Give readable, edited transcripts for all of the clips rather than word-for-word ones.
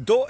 2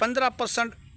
15%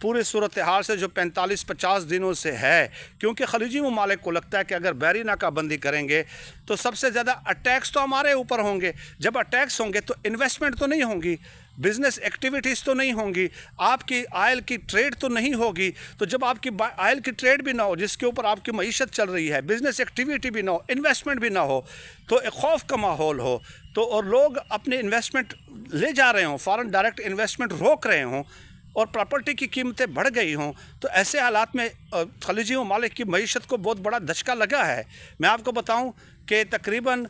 پورے صورتحال سے جو 45-50 دنوں سے ہے، کیونکہ خلیجی ممالک کو لگتا ہے کہ اگر بحری ناکہ بندی کریں گے تو سب سے زیادہ اٹیکس تو ہمارے اوپر ہوں گے. جب اٹیکس ہوں گے تو انویسٹمنٹ تو نہیں ہوں گی، بزنس ایکٹیویٹیز تو نہیں ہوں گی، آپ کی آئل کی ٹریڈ تو نہیں ہوگی. تو جب آپ کی آئل کی ٹریڈ بھی نہ ہو، جس کے اوپر آپ کی معیشت چل رہی ہے، بزنس ایکٹیویٹی بھی نہ ہو، انویسٹمنٹ بھی نہ ہو، تو ایک خوف کا ماحول ہو تو اور لوگ اپنے انویسٹمنٹ لے جا رہے ہوں، فارن ڈائریکٹ انویسٹمنٹ روک رہے ہوں اور پراپرٹی کی قیمتیں بڑھ گئی ہوں، تو ایسے حالات میں خلیجی ممالک کی معیشت کو بہت بڑا دھچکا لگا ہے. میں آپ کو بتاؤں کہ تقریباً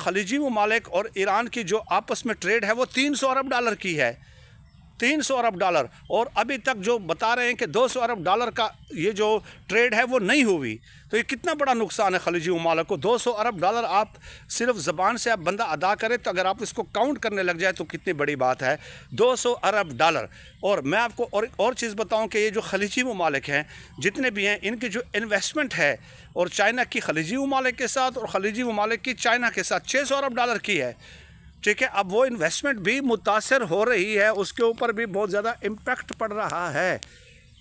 خلیجی ممالک اور ایران کی جو آپس میں ٹریڈ ہے وہ $300 ارب کی ہے. $300 ارب، اور ابھی تک جو بتا رہے ہیں کہ $200 ارب کا یہ جو ٹریڈ ہے وہ نہیں ہوئی. تو یہ کتنا بڑا نقصان ہے خلیجی ممالک کو. $200 ارب آپ صرف زبان سے آپ بندہ ادا کرے تو اگر آپ اس کو کاؤنٹ کرنے لگ جائے تو کتنی بڑی بات ہے. $200 ارب. اور میں آپ کو اور چیز بتاؤں کہ یہ جو خلیجی ممالک ہیں جتنے بھی ہیں، ان کی جو انویسٹمنٹ ہے اور چائنا کی خلیجی ممالک کے ساتھ اور خلیجی ممالک کی چائنا کے ساتھ $600 ارب کی ہے. ٹھیک ہے، اب وہ انویسٹمنٹ بھی متاثر ہو رہی ہے، اس کے اوپر بھی بہت زیادہ امپیکٹ پڑ رہا ہے.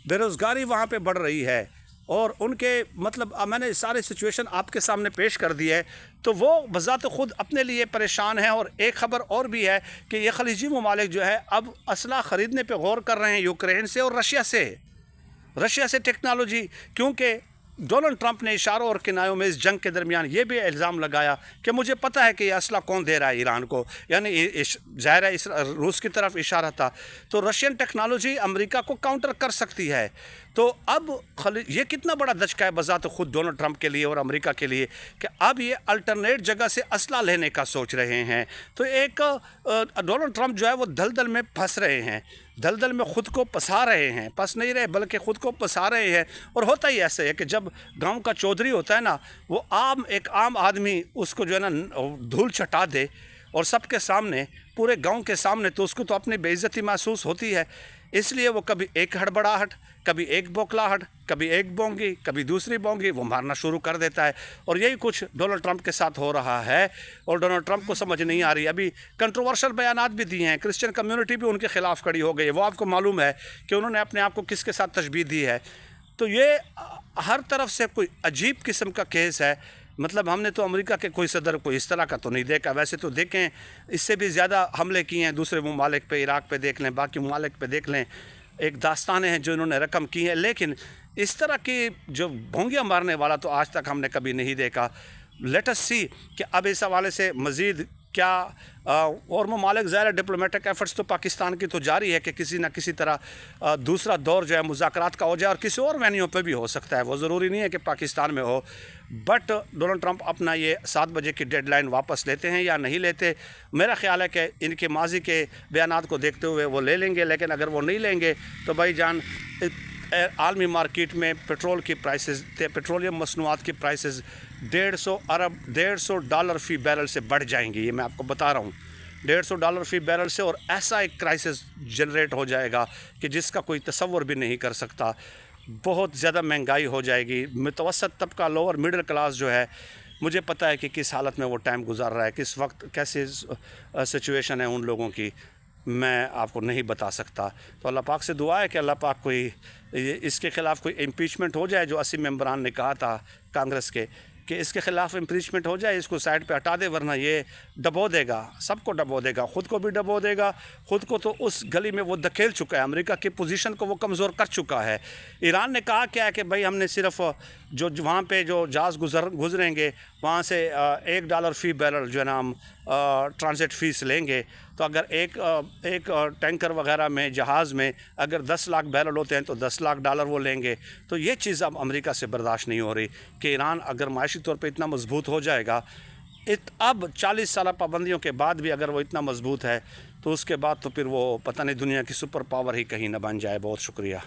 بے روزگاری وہاں پہ بڑھ رہی ہے اور ان کے مطلب میں نے سارے سچویشن آپ کے سامنے پیش کر دی ہے. تو وہ بذات خود اپنے لیے پریشان ہیں. اور ایک خبر اور بھی ہے کہ یہ خلیجی ممالک جو ہے اب اسلحہ خریدنے پہ غور کر رہے ہیں یوکرین سے اور رشیا سے ٹیکنالوجی، کیونکہ ڈونلڈ ٹرمپ نے اشاروں اور کنایوں میں اس جنگ کے درمیان یہ بھی الزام لگایا کہ مجھے پتہ ہے کہ یہ اسلحہ کون دے رہا ہے ایران کو، یعنی ظاہر ہے روس کی طرف اشارہ تھا. تو رشین ٹیکنالوجی امریکہ کو کاؤنٹر کر سکتی ہے. تو اب یہ کتنا بڑا دھچکا ہے بذات خود ڈونلڈ ٹرمپ کے لیے اور امریکہ کے لیے کہ اب یہ الٹرنیٹ جگہ سے اسلحہ لینے کا سوچ رہے ہیں. تو ایک ڈونلڈ ٹرمپ جو ہے وہ دلدل میں پھنس رہے ہیں، دلدل میں خود کو پھنسا رہے ہیں، پھنس نہیں رہے بلکہ خود کو پھنسا رہے ہیں. اور ہوتا ہی ایسے ہے کہ جب گاؤں کا چودھری ہوتا ہے نا، وہ ایک عام آدمی اس کو جو ہے نا دھول چٹا دے اور سب کے سامنے، پورے گاؤں کے سامنے، تو اس کو تو اپنی بے عزتی محسوس ہوتی ہے. اس لیے وہ کبھی ایک ہڑبڑاہٹ، کبھی ایک بوکلاہٹ، کبھی ایک بونگی، کبھی دوسری بونگی وہ مارنا شروع کر دیتا ہے. اور یہی کچھ ڈونلڈ ٹرمپ کے ساتھ ہو رہا ہے اور ڈونلڈ ٹرمپ کو سمجھ نہیں آ رہی. ابھی کنٹروورشل بیانات بھی دیے ہیں، کرسچن کمیونٹی بھی ان کے خلاف کھڑی ہو گئی ہے. وہ آپ کو معلوم ہے کہ انہوں نے اپنے آپ کو کس کے ساتھ تشبیہ دی ہے. تو یہ ہر طرف سے کوئی عجیب قسم کا کیس ہے. مطلب ہم نے تو امریکہ کے کوئی صدر کو اس طرح کا تو نہیں دیکھا. ویسے تو دیکھیں اس سے بھی زیادہ حملے کیے ہیں دوسرے ممالک پہ، عراق پہ دیکھ لیں، باقی ممالک پہ دیکھ لیں، ایک داستانیں ہیں جو انہوں نے رقم کی ہیں. لیکن اس طرح کی جو بھونگیاں مارنے والا تو آج تک ہم نے کبھی نہیں دیکھا. لیٹ اس سی کہ اب اس حوالے سے مزید کیا اور ممالک ظاہر ڈپلومیٹک ایفرٹس تو پاکستان کی تو جاری ہے کہ کسی نہ کسی طرح دوسرا دور جو ہے مذاکرات کا ہو جائے، اور کسی اور وینیو پہ بھی ہو سکتا ہے، وہ ضروری نہیں ہے کہ پاکستان میں ہو. بٹ ڈونلڈ ٹرمپ اپنا یہ 7 بجے کی ڈیڈ لائن واپس لیتے ہیں یا نہیں لیتے. میرا خیال ہے کہ ان کے ماضی کے بیانات کو دیکھتے ہوئے وہ لے لیں گے. لیکن اگر وہ نہیں لیں گے تو بھائی جان عالمی مارکیٹ میں پیٹرول کی پرائسز، پیٹرولیم مصنوعات کی پرائسز $150 فی بیرل سے بڑھ جائیں گی. یہ میں آپ کو بتا رہا ہوں، $150 فی بیرل سے. اور ایسا ایک کرائسس جنریٹ ہو جائے گا کہ جس کا کوئی تصور بھی نہیں کر سکتا. بہت زیادہ مہنگائی ہو جائے گی. متوسط طبقہ، لوور مڈل کلاس جو ہے، مجھے پتہ ہے کہ کس حالت میں وہ ٹائم گزار رہا ہے، کس وقت کیسے سچویشن ہے ان لوگوں کی، میں آپ کو نہیں بتا سکتا. تو اللہ پاک سے دعا ہے کہ اللہ پاک کوئی اس کے خلاف کوئی امپیچمنٹ ہو جائے، جو 80 ممبران نے کہا تھا کانگریس کے کہ اس کے خلاف امپیچمنٹ ہو جائے، اس کو سائڈ پہ ہٹا دے، ورنہ یہ ڈبو دے گا، سب کو ڈبو دے گا، خود کو بھی ڈبو دے گا. خود کو تو اس گلی میں وہ دھکیل چکا ہے، امریکہ کی پوزیشن کو وہ کمزور کر چکا ہے. ایران نے کہا کیا ہے کہ بھائی ہم نے صرف جو وہاں پہ جو جہاز گزریں گے وہاں سے $1 فی بیرل جو ہے نا ہم ٹرانزٹ فیس لیں گے. تو اگر ایک ٹینکر وغیرہ میں، جہاز میں اگر 10 لاکھ بیرل ہوتے ہیں تو $10 لاکھ وہ لیں گے. تو یہ چیز اب امریکہ سے برداشت نہیں ہو رہی کہ ایران اگر معاشی طور پہ اتنا مضبوط ہو جائے گا، اب 40 سالہ پابندیوں کے بعد بھی اگر وہ اتنا مضبوط ہے تو اس کے بعد تو پھر وہ پتہ نہیں دنیا کی سپر پاور ہی کہیں نہ بن جائے. بہت شکریہ.